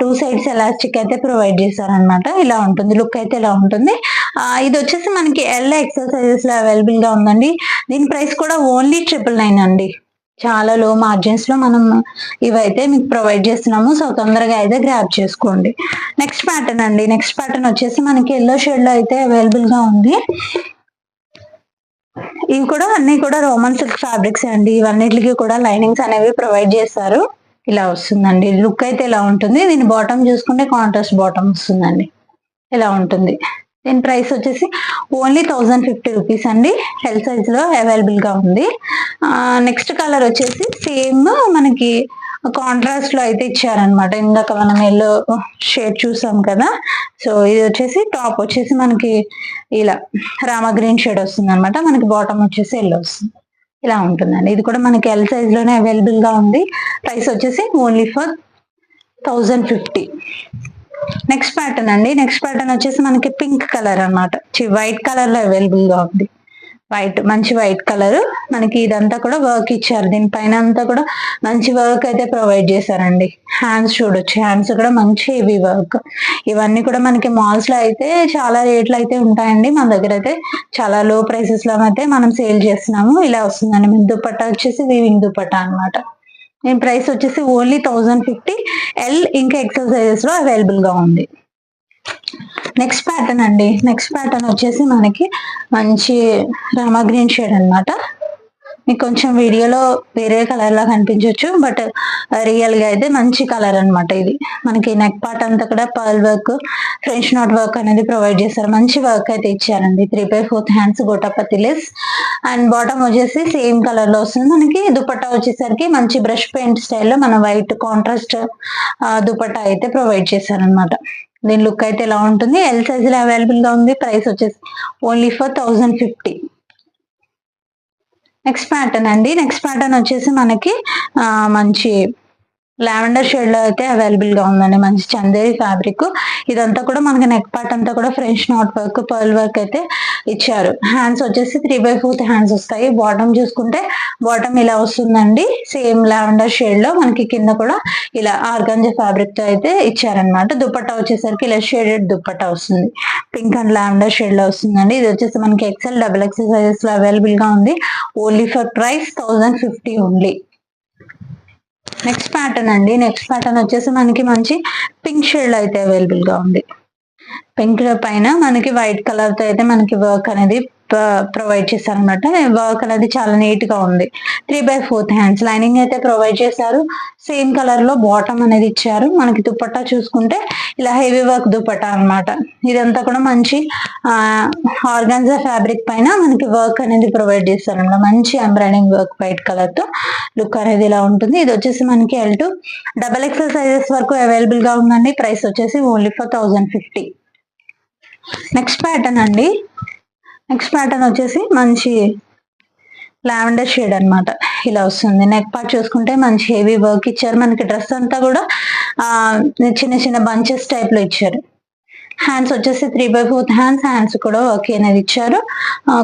2 సైడ్స్ ఎలాస్టిక్ అయితే ప్రొవైడ్ చేశారనమాట. ఇలా ఉంటుంది లుక్ అయితే ఇలా ఉంటుంది. ఇది వచ్చేసి మనకి XL సైజెస్ లో అవైలబుల్ గా ఉందండి. దీని ప్రైస్ కూడా ఓన్లీ 999 అండి. చాలా లో మార్జిన్స్ లో మనం ఇవైతే మీకు ప్రొవైడ్ చేస్తున్నాము. సో తొందరగా అయితే గ్రాబ్ చేసుకోండి. నెక్స్ట్ ప్యాటర్న్ అండి. నెక్స్ట్ ప్యాటర్న్ వచ్చేసి మనకి ఎల్లో షేడ్ లో అయితే అవైలబుల్ గా ఉంది. ఇవి కూడా అన్ని కూడా రోమన్ సిల్క్ ఫ్యాబ్రిక్స్ అండి. ఇవన్నిటికి కూడా లైనింగ్స్ అనేవి ప్రొవైడ్ చేస్తారు. ఇలా వస్తుందండి. లుక్ అయితే ఇలా ఉంటుంది. దీని బాటమ్ చూసుకుంటే కాంట్రాస్ట్ బాటమ్ వస్తుందండి. ఇలా ఉంటుంది. దీని ప్రైస్ వచ్చేసి ఓన్లీ 1050 రూపీస్ అండి. L సైజ్ లో అవైలబుల్ గా ఉంది. నెక్స్ట్ కలర్ వచ్చేసి సేమ్ మనకి కాంట్రాస్ట్ లో అయితే ఇచ్చారనమాట. ఇందాక మనం ఎల్లో షేడ్ చూసాం కదా. సో ఇది వచ్చేసి టాప్ వచ్చేసి మనకి ఇలా రామా గ్రీన్ షేడ్ వస్తుంది అనమాట. మనకి బాటమ్ వచ్చేసి ఎల్లో వస్తుంది. ఇలా ఉంటుందండి. ఇది కూడా మనకి ఎల్ సైజ్ లోనే అవైలబుల్ గా ఉంది. ప్రైస్ వచ్చేసి ఓన్లీ ఫర్ 1050. నెక్స్ట్ ప్యాటర్న్ అండి. నెక్స్ట్ ప్యాటర్న్ వచ్చేసి మనకి పింక్ కలర్ అనమాట. వైట్ కలర్ లో అవైలబుల్ గా ఉంది. వైట్, మంచి వైట్ కలర్. మనకి ఇదంతా కూడా వర్క్ ఇచ్చారు. దీనిపైన అంతా కూడా మంచి వర్క్ అయితే ప్రొవైడ్ చేశారండి. హ్యాండ్స్ చూడొచ్చు, హ్యాండ్స్ కూడా మంచి హెవీ వర్క్. ఇవన్నీ కూడా మనకి మాల్స్ లో అయితే చాలా రేట్లు అయితే ఉంటాయండి. మన దగ్గర అయితే చాలా లో ప్రైసెస్ లో అయితే మనం సేల్ చేస్తున్నాము. ఇలా వస్తుందండి. మన దుపట్టా వచ్చేసి వీవింగ్ దుపట్టా అనమాట. దీని ప్రైస్ వచ్చేసి ఓన్లీ 1050. ఎల్ ఇంకా ఎక్సెల్ సైజెస్ లో అవైలబుల్ గా ఉంది. నెక్స్ట్ ప్యాటర్న్ అండి. నెక్స్ట్ ప్యాటర్న్ వచ్చేసి మనకి మంచి రామా గ్రీన్ షేడ్ అనమాట. మీకు కొంచెం వీడియోలో వేరే కలర్ లా కనిపించవచ్చు, బట్ రియల్ గా అయితే మంచి కలర్ అనమాట. ఇది మనకి నెక్ పార్ట్ అంతా కూడా pearl work, French knot work అనేది ప్రొవైడ్ చేస్తారు. మంచి వర్క్ అయితే ఇచ్చారండి. 3/4 hands gota patti less and bottom వచ్చేసి సేమ్ కలర్ లో వస్తుంది. మనకి దుపట్టా వచ్చేసరికి మంచి బ్రష్ పెయింట్ స్టైల్లో మన వైట్ కాంట్రాస్ట్ దుపట్టా అయితే ప్రొవైడ్ చేశారనమాట. దీని లుక్ అయితే ఎలా ఉంటుంది. ఎల్ సైజ్ లో అవైలబుల్ గా ఉంది. ప్రైస్ వచ్చేసి ఓన్లీ ఫర్ 1050. నెక్స్ట్ ప్యాటర్న్ అండి. నెక్స్ట్ ప్యాటర్న్ వచ్చేసి మనకి మంచి లావెండర్ షేడ్ లో అయితే అవైలబుల్ గా ఉందండి. మంచి చందేరి ఫ్యాబ్రిక్. ఇదంతా కూడా మనకి నెక్ పార్ట్ అంతా కూడా French knot work, pearl work అయితే ఇచ్చారు. హ్యాండ్స్ వచ్చేసి 3/4 హ్యాండ్స్ వస్తాయి. బాటమ్ చూసుకుంటే బాటమ్ ఇలా వస్తుందండి. సేమ్ లావెండర్ షేడ్ లో మనకి కింద కూడా ఇలా ఆర్గాంజా ఫ్యాబ్రిక్ తో అయితే ఇచ్చారనమాట. దుపట్టా వచ్చేసరికి ఇలా షేడెడ్ దుపట్టా వస్తుంది. పింక్ అండ్ లావెండర్ షేడ్ లో వస్తుందండి. ఇది వచ్చేసి మనకి ఎక్సెల్, డబుల్ ఎక్సెల్ సైజెస్ లో అవైలబుల్ గా ఉంది. Only for price 1050 only. Next pattern అండి. నెక్స్ట్ ప్యాటర్న్ వచ్చేసి మనకి మంచి పింక్ షేడ్ లో అయితే అవైలబుల్ గా ఉంది. పింక్ పైన మనకి వైట్ కలర్ తో అయితే మనకి వర్క్ అనేది ప్రొవైడ్ చేశారు అనమాట. వర్క్ అనేది చాలా నీట్ గా ఉంది. 3/4 హ్యాండ్స్ లైనింగ్ అయితే ప్రొవైడ్ చేశారు. సేమ్ కలర్ లో బాటమ్ అనేది ఇచ్చారు. మనకి దుపట్టా చూసుకుంటే ఇలా హెవీ వర్క్ దుపట్టా అనమాట. ఇదంతా కూడా మంచి ఆర్గాన్జా ఫ్యాబ్రిక్ పైన మనకి వర్క్ అనేది ప్రొవైడ్ చేస్తారు అనమాట. మంచి ఎంబ్రాయిడింగ్ వర్క్ వైట్ కలర్ తో లుక్ అనేది ఇలా ఉంటుంది. ఇది వచ్చేసి మనకి L to double XL sizes వరకు అవైలబుల్ గా ఉందండి. ప్రైస్ వచ్చేసి ఓన్లీ ఫర్ 1050. నెక్స్ట్ ప్యాటర్న్ అండి. నెక్స్ట్ ప్యాటర్న్ వచ్చేసి మంచి లావెండర్ షేడ్ అనమాట. ఇలా వస్తుంది. నెక్ పార్ట్ చూసుకుంటే మంచి హెవీ వర్క్ ఇచ్చారు. మనకి డ్రెస్ అంతా కూడా చిన్న చిన్న బంచెస్ టైప్ లో ఇచ్చారు. హ్యాండ్స్ వచ్చేసి 3/4 హ్యాండ్స్. హ్యాండ్స్ కూడా వర్క్ అనేది ఇచ్చారు.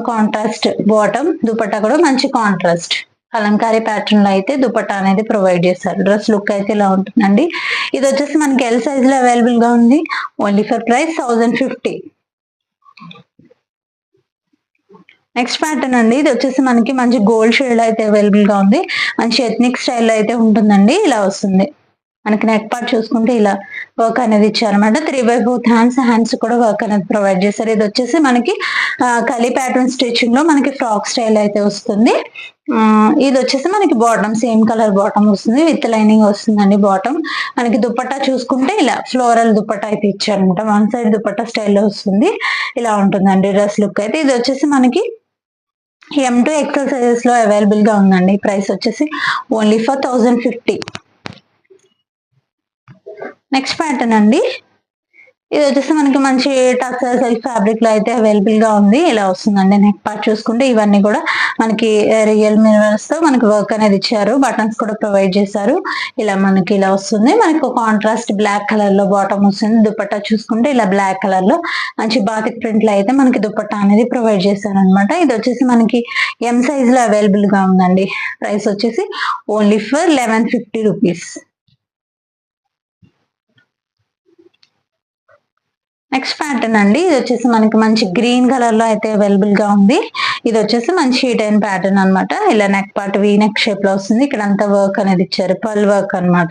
కాంట్రాస్ట్ బాటమ్, దుపట్టా కూడా మంచి కాంట్రాస్ట్ కలంకారీ ప్యాటర్న్ లో అయితే దుపట్టా అనేది ప్రొవైడ్ చేశారు. డ్రెస్ లుక్ అయితే ఇలా ఉంటుందండి. ఇది వచ్చేసి మనకి ఎల్ సైజ్ లో అవైలబుల్ గా ఉంది. Only for price 1050. Next pattern అండి. ఇది వచ్చేసి మనకి మంచి గోల్డ్ షేడ్ అయితే అవైలబుల్ గా ఉంది. మంచి ఎథ్నిక్ స్టైల్లో అయితే ఉంటుందండి. ఇలా వస్తుంది. మనకి నెక్ పార్ట్ చూసుకుంటే ఇలా వర్క్ అనేది ఇచ్చారనమాట. 3/4 హ్యాండ్స్. హ్యాండ్స్ కూడా వర్క్ అనేది ప్రొవైడ్ చేశారు. ఇది వచ్చేసి మనకి కలీ ప్యాటర్న్ స్టిచ్చింగ్ లో మనకి ఫ్రాక్ స్టైల్ అయితే వస్తుంది. ఇది వచ్చేసి మనకి బాటమ్ సేమ్ కలర్ బాటమ్ వస్తుంది. విత్ లైనింగ్ వస్తుందండి బాటమ్. మనకి దుపట్టా చూసుకుంటే ఇలా ఫ్లోరల్ దుపట్టా అయితే ఇచ్చారనమాట. వన్ సైడ్ దుపట్టా స్టైల్లో వస్తుంది. ఇలా ఉంటుందండి డ్రెస్ లుక్ అయితే. ఇది వచ్చేసి మనకి M to XL సైజెస్ లో అవైలబుల్ గా ఉందండి. ప్రైస్ వచ్చేసి ఓన్లీ ఫర్ 1050. నెక్స్ట్ ప్యాటర్న్ అండి. ఇది వచ్చేసి మనకి మంచి టస్సర్ సిల్క్ ఫ్యాబ్రిక్ లో అయితే అవైలబుల్ గా ఉంది. ఇలా వస్తుందండి. నెక్ పార్ట్ చూసుకుంటే ఇవన్నీ కూడా మనకి రియల్ మిరర్స్ తో మనకి వర్క్ అనేది ఇచ్చారు. బటన్స్ కూడా ప్రొవైడ్ చేశారు. ఇలా మనకి ఇలా వస్తుంది. మనకి ఒక కాంట్రాస్ట్ బ్లాక్ కలర్ లో బాటమ్ వస్తుంది. దుపట్టా చూసుకుంటే ఇలా బ్లాక్ కలర్ లో మంచి బాతిక్ ప్రింట్ లో అయితే మనకి దుపట్టా అనేది ప్రొవైడ్ చేశారు అనమాట. ఇది వచ్చేసి మనకి M సైజ్ లో అవైలబుల్ గా ఉందండి. ప్రైస్ వచ్చేసి only for 1150 rupees. Next pattern అండి. ఇది వచ్చేసి మనకి మంచి గ్రీన్ కలర్ లో అయితే అవైలబుల్ గా ఉంది. ఇది వచ్చేసి మంచి షీట్ అండ్ ప్యాటర్న్ అనమాట. ఇలా neck part V neck shape లో వస్తుంది. ఇక్కడ అంతా వర్క్ అనేది ఇచ్చారు. పల్ వర్క్ అనమాట.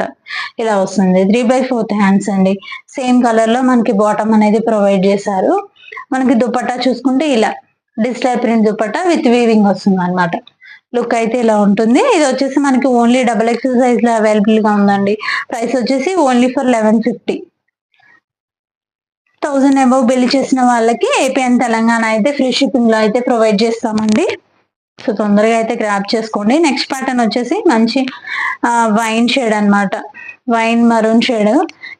ఇలా వస్తుంది. 3/4 హ్యాండ్స్ అండి. సేమ్ కలర్ లో మనకి బాటమ్ అనేది ప్రొవైడ్ చేశారు. మనకి దుపట్టా చూసుకుంటే ఇలా digital print dupatta with weaving వస్తుంది అనమాట. లుక్ అయితే ఇలా ఉంటుంది. ఇది వచ్చేసి మనకి ఓన్లీ డబల్ ఎక్సెల్ సైజ్ లో అవైలబుల్ గా ఉందండి. ప్రైస్ వచ్చేసి ఓన్లీ ఫర్ 1150. 1000 అబౌవ్ బిల్ చేసిన వాళ్ళకి ఏపీ అండ్ తెలంగాణ అయితే ఫ్రీ షిప్పింగ్ లో అయితే ప్రొవైడ్ చేస్తామండి. సో తొందరగా అయితే గ్రాప్ చేసుకోండి. నెక్స్ట్ ప్యాటర్న్ వచ్చేసి మంచి వైన్ షేడ్ అన్నమాట. వైన్ మరూన్ షేడ్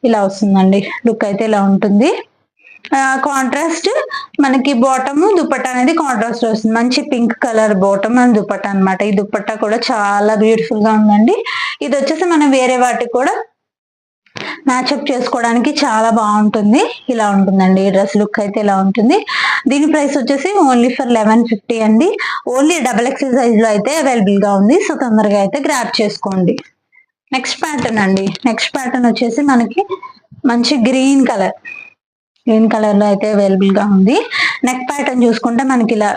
ఇలా వస్తుందండి. లుక్ అయితే ఇలా ఉంటుంది. కాంట్రాస్ట్ మనకి బాటమ్ దుపట్టా అనేది కాంట్రాస్ట్ వస్తుంది. మంచి pink colour bottom and dupatta అన్నమాట. ఈ దుపట్టా కూడా చాలా బ్యూటిఫుల్ గా ఉందండి. ఇది వచ్చేసి మనం వేరే వాటికి కూడా మ్యాచ్అప్ చేసుకోవడానికి చాలా బాగుంటుంది. ఇలా ఉంటుందండి ఈ డ్రెస్ లుక్ అయితే ఇలా ఉంటుంది. దీని ప్రైస్ వచ్చేసి ఓన్లీ ఫర్ 1150 అండి. ఓన్లీ XXL సైజ్ లో అయితే అవైలబుల్ గా ఉంది. సో తొందరగా అయితే గ్రాప్ చేసుకోండి. నెక్స్ట్ ప్యాటర్న్ అండి. నెక్స్ట్ ప్యాటర్న్ వచ్చేసి మనకి మంచి గ్రీన్ కలర్ లో అయితే అవైలబుల్ గా ఉంది. నెక్ ప్యాటర్న్ చూసుకుంటే మనకి ఇలా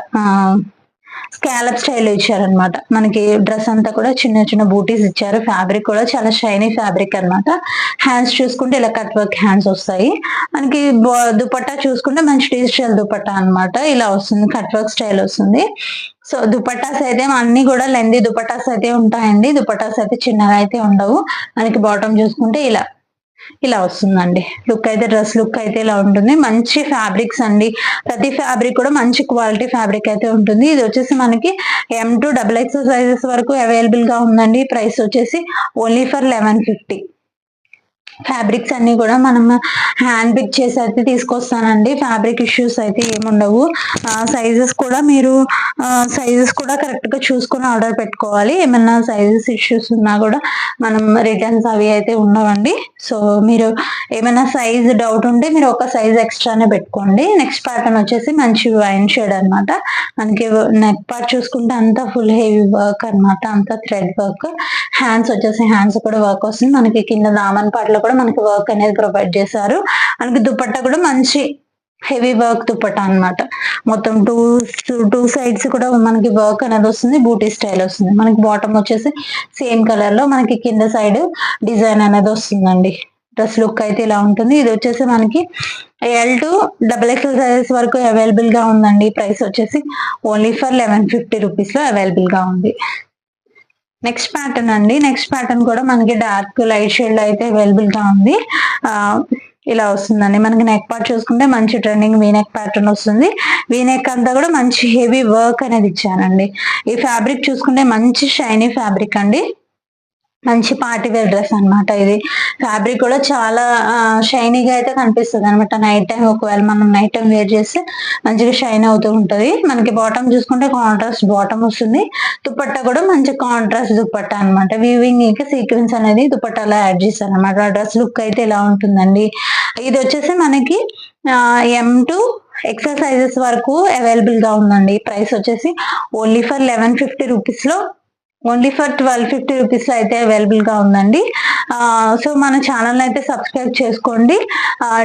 స్కాలప్ స్టైల్ ఇచ్చారనమాట. మనకి డ్రెస్ అంతా కూడా చిన్న చిన్న బూటీస్ ఇచ్చారు. ఫ్యాబ్రిక్ కూడా చాలా షైనీ ఫ్యాబ్రిక్ అన్నమాట. హ్యాండ్స్ చూసుకుంటే ఇలా కట్ వర్క్ హ్యాండ్స్ వస్తాయి. మనకి దుపట్టా చూసుకుంటే మంచి డిజిటల్ దుపట్టా అన్నమాట. ఇలా వస్తుంది, కట్ వర్క్ స్టైల్ వస్తుంది. సో దుపట్టాస్ అయితే అన్ని కూడా లెందీ దుపట్టాస్ అయితే ఉంటాయండి. దుపట్టాస్ అయితే చిన్నగా అయితే ఉండవు. మనకి బాటమ్ చూసుకుంటే ఇలా వస్తుందండి. లుక్ అయితే డ్రెస్ లుక్ అయితే ఇలా ఉంటుంది. మంచి ఫ్యాబ్రిక్స్ అండి. ప్రతి ఫ్యాబ్రిక్ కూడా మంచి క్వాలిటీ ఫ్యాబ్రిక్ అయితే ఉంటుంది. ఇది వచ్చేసి మనకి M to XXL సైజెస్ వరకు అవైలబుల్ గా ఉందండి. ప్రైస్ వచ్చేసి ఓన్లీ ఫర్ 1150. ఫ్యాబ్రిక్స్ అన్ని కూడా మనం హ్యాండ్ పిక్ చేసి అయితే తీసుకొస్తానండి. ఫ్యాబ్రిక్ ఇష్యూస్ అయితే ఏముండవు. సైజెస్ కూడా మీరు సైజెస్ కూడా కరెక్ట్ గా చూసుకొని ఆర్డర్ పెట్టుకోవాలి. ఏమన్నా సైజెస్ ఇష్యూస్ ఉన్నా కూడా మనం రిటర్న్స్ అవి అయితే ఉండవండి. సో మీరు ఏమైనా సైజ్ డౌట్ ఉంటే మీరు ఒక సైజ్ ఎక్స్ట్రానే పెట్టుకోండి. నెక్స్ట్ ప్యాటర్న్ వచ్చేసి మంచి వైన్ షేడ్ అన్నమాట. మనకి నెక్ పార్ట్ చూసుకుంటే అంతా ఫుల్ హెవీ వర్క్ అన్నమాట. అంతా థ్రెడ్ వర్క్. హ్యాండ్స్ వచ్చేసి హ్యాండ్స్ కూడా వర్క్ వస్తుంది. మనకి కింద దామన్ పార్ట్ లో కూడా మనకి వర్క్ అనేది ప్రొవైడ్ చేశారు. మనకి దుపట్టా కూడా మంచి హెవీ వర్క్ దుపట్టా అన్నమాట. మొత్తం టూ సైడ్స్ కూడా మనకి వర్క్ అనేది వస్తుంది. బూటీ స్టైల్ వస్తుంది. మనకి బాటమ్ వచ్చేసి సేమ్ కలర్ లో మనకి కింద సైడ్ డిజైన్ అనేది వస్తుందండి. డ్రెస్ లుక్ అయితే ఇలా ఉంటుంది. ఇది వచ్చేసి మనకి L to XXL సైజెస్ వరకు అవైలబుల్ గా ఉందండి. ప్రైస్ వచ్చేసి ఓన్లీ ఫర్ 1150 రూపీస్ లో అవైలబుల్ గా ఉంది. నెక్స్ట్ ప్యాటర్న్ అండి. నెక్స్ట్ ప్యాటర్న్ కూడా మనకి డార్క్ లైట్ షేడ్ లో అయితే అవైలబుల్ గా ఉంది. ఇలా వస్తుందండి. మనకి నెక్ పార్ట్ చూసుకుంటే మంచి ట్రెండింగ్ వీనెక్ ప్యాటర్న్ వస్తుంది. వీనెక్ అంతా కూడా మంచి హెవీ వర్క్ అనేది ఇచ్చానండి. ఈ ఫ్యాబ్రిక్ చూసుకుంటే మంచి షైనీ ఫ్యాబ్రిక్ అండి. మంచి పార్టీ వేర్ డ్రెస్ అన్నమాట. ఇది ఫ్యాబ్రిక్ కూడా చాలా షైనీగా అయితే కనిపిస్తుంది అనమాట. నైట్ టైం ఒకవేళ మనం నైట్ టైం వేర్ చేస్తే మంచిగా షైన్ అవుతూ ఉంటది. మనకి బాటమ్ చూసుకుంటే కాంట్రాస్ట్ బాటమ్ వస్తుంది. దుపట్టా కూడా మంచి కాంట్రాస్ట్ దుపట్టా అనమాట. వీవింగ్ ఇంకా సీక్వెన్స్ అనేది దుపట్టాలో యాడ్ చేశారు అనమాట. డ్రెస్ లుక్ అయితే ఇలా ఉంటుందండి. ఇది వచ్చేసి మనకి M to XL సైజెస్ వరకు అవైలబుల్ గా ఉందండి. ప్రైస్ వచ్చేసి ఓన్లీ ఫర్ 1150 రూపీస్ లో, ఓన్లీ ఫర్ 1250 రూపీస్ లో అయితే అవైలబుల్ గా ఉందండి. సో మన ఛానల్ అయితే సబ్స్క్రైబ్ చేసుకోండి.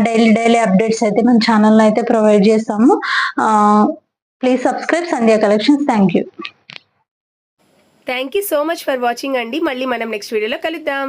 డైలీ అప్డేట్స్ అయితే మన ఛానల్ అయితే ప్రొవైడ్ చేస్తాము. Please subscribe Sandhya collections. Thank you
so much for watching అండి. మళ్ళీ మనం నెక్స్ట్ వీడియోలో కలుద్దాం.